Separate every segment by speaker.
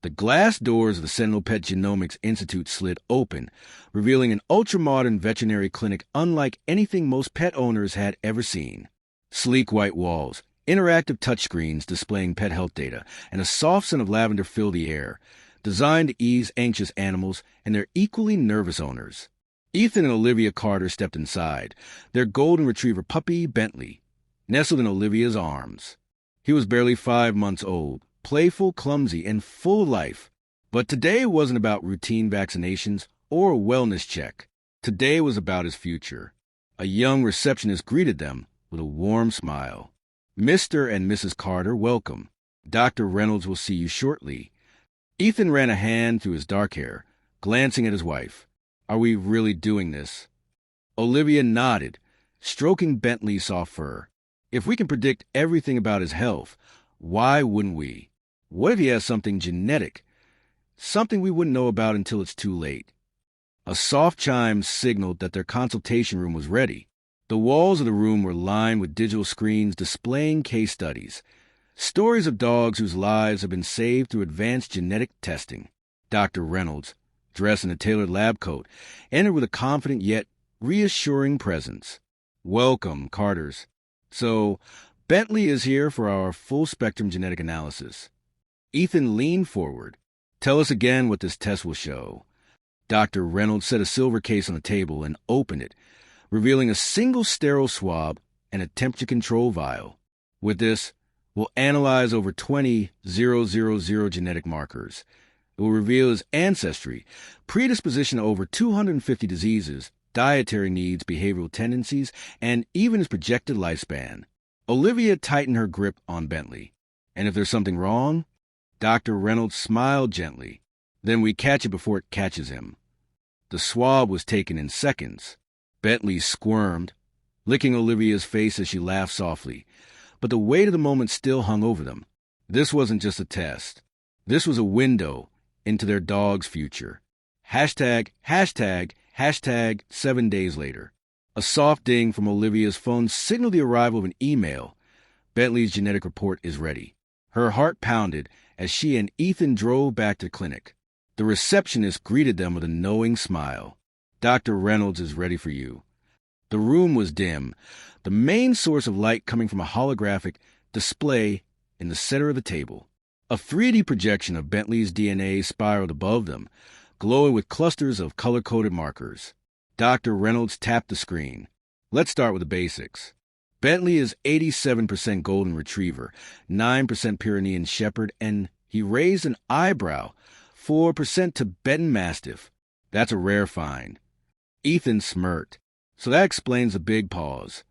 Speaker 1: The glass doors of the Sentinel Pet Genomics Institute slid open, revealing an ultra-modern veterinary clinic unlike anything most pet owners had ever seen. Sleek white walls, interactive touchscreens displaying pet health data, and a soft scent of lavender fill the air, designed to ease anxious animals and their equally nervous owners. Ethan and Olivia Carter stepped inside, their golden retriever puppy, Bentley, nestled in Olivia's arms. He was barely 5 months old, playful, clumsy, and full of life. But today wasn't about routine vaccinations or a wellness check. Today was about his future. A young receptionist greeted them with a warm smile. "Mr. and Mrs. Carter, welcome. Dr. Reynolds will see you shortly." Ethan ran a hand through his dark hair, glancing at his wife. "Are we really doing this?" Olivia nodded, stroking Bentley's soft fur. "If we can predict everything about his health, why wouldn't we? What if he has something genetic? Something we wouldn't know about until it's too late." A soft chime signaled that their consultation room was ready. The walls of the room were lined with digital screens displaying case studies. Stories of dogs whose lives have been saved through advanced genetic testing. Dr. Reynolds, dressed in a tailored lab coat, entered with a confident yet reassuring presence. "Welcome, Carters. So, Bentley is here for our full-spectrum genetic analysis." Ethan leaned forward. "Tell us again what this test will show." Dr. Reynolds set a silver case on the table and opened it, revealing a single sterile swab and a temperature control vial. "With this, we'll analyze over 20,000 genetic markers. It will reveal his ancestry, predisposition to over 250 diseases, dietary needs, behavioral tendencies, and even his projected lifespan." Olivia tightened her grip on Bentley. "And if there's something wrong?" Dr. Reynolds smiled gently. "Then we catch it before it catches him." The swab was taken in seconds. Bentley squirmed, licking Olivia's face as she laughed softly, but the weight of the moment still hung over them. This wasn't just a test. This was a window into their dog's future. #, 7 days later. A soft ding from Olivia's phone signaled the arrival of an email. "Bentley's genetic report is ready." Her heart pounded as she and Ethan drove back to the clinic. The receptionist greeted them with a knowing smile. "Dr. Reynolds is ready for you." The room was dim, the main source of light coming from a holographic display in the center of the table. A 3D projection of Bentley's DNA spiraled above them, glowing with clusters of color-coded markers. Dr. Reynolds tapped the screen. "Let's start with the basics. Bentley is 87% Golden Retriever, 9% Pyrenean Shepherd, and he raised an eyebrow, 4% Tibetan Mastiff. That's a rare find." Ethan smirked. "So that explains the big paws."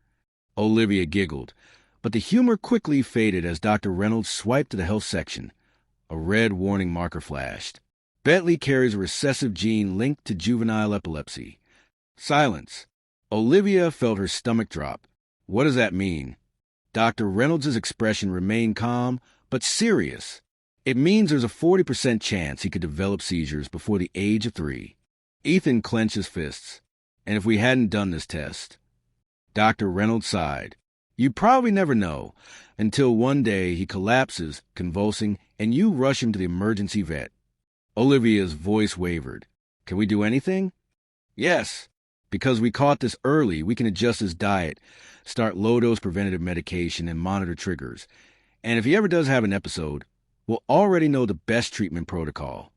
Speaker 1: Olivia giggled, but the humor quickly faded as Dr. Reynolds swiped to the health section. A red warning marker flashed. "Bentley carries a recessive gene linked to juvenile epilepsy." Silence. Olivia felt her stomach drop. "What does that mean?" Dr. Reynolds' expression remained calm, but serious. "It means there's a 40% chance he could develop seizures before the age of 3. Ethan clenched his fists. "And if we hadn't done this test?" Dr. Reynolds sighed. "You'd probably never know, until one day he collapses, convulsing, and you rush him to the emergency vet." Olivia's voice wavered. "Can we do anything?" "Yes. Because we caught this early, we can adjust his diet, start low-dose preventative medication, and monitor triggers. And if he ever does have an episode, we'll already know the best treatment protocol."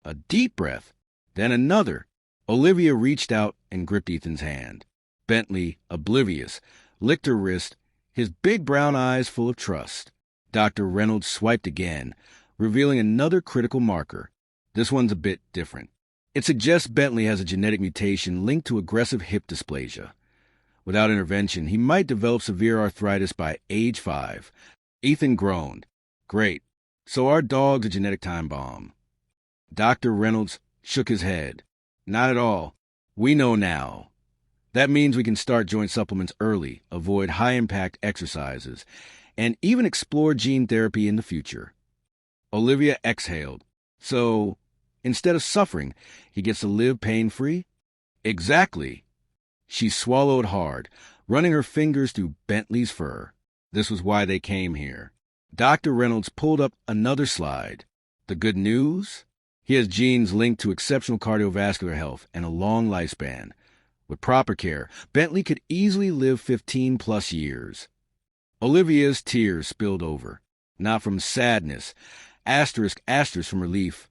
Speaker 1: A deep breath, then another. Olivia reached out and gripped Ethan's hand. Bentley, oblivious, licked her wrist, his big brown eyes full of trust. Dr. Reynolds swiped again, revealing another critical marker. This one's a bit different. It suggests Bentley has a genetic mutation linked to aggressive hip dysplasia. Without intervention, he might develop severe arthritis by age 5. Ethan groaned. "Great. So our dog's a genetic time bomb." Dr. Reynolds shook his head. "Not at all. We know now. That means we can start joint supplements early, avoid high-impact exercises, and even explore gene therapy in the future." Olivia exhaled. "So, instead of suffering, he gets to live pain-free?" "Exactly." She swallowed hard, running her fingers through Bentley's fur. This was why they came here. Dr. Reynolds pulled up another slide. The good news? He has genes linked to exceptional cardiovascular health and a long lifespan. With proper care, Bentley could easily live 15-plus years. Olivia's tears spilled over, not from sadness, asterisk, asterisk from relief,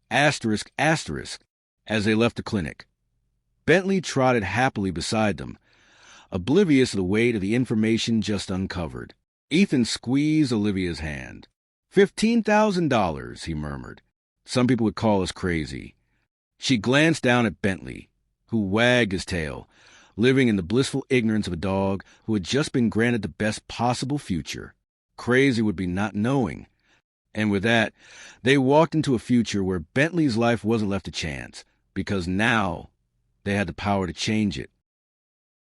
Speaker 1: asterisk, asterisk, as they left the clinic. Bentley trotted happily beside them, oblivious of the weight of the information just uncovered. Ethan squeezed Olivia's hand. $15,000, he murmured. Some people would call us crazy. She glanced down at Bentley, who wagged his tail, living in the blissful ignorance of a dog who had just been granted the best possible future. Crazy would be not knowing. And with that, they walked into a future where Bentley's life wasn't left to chance, because now they had the power to change it.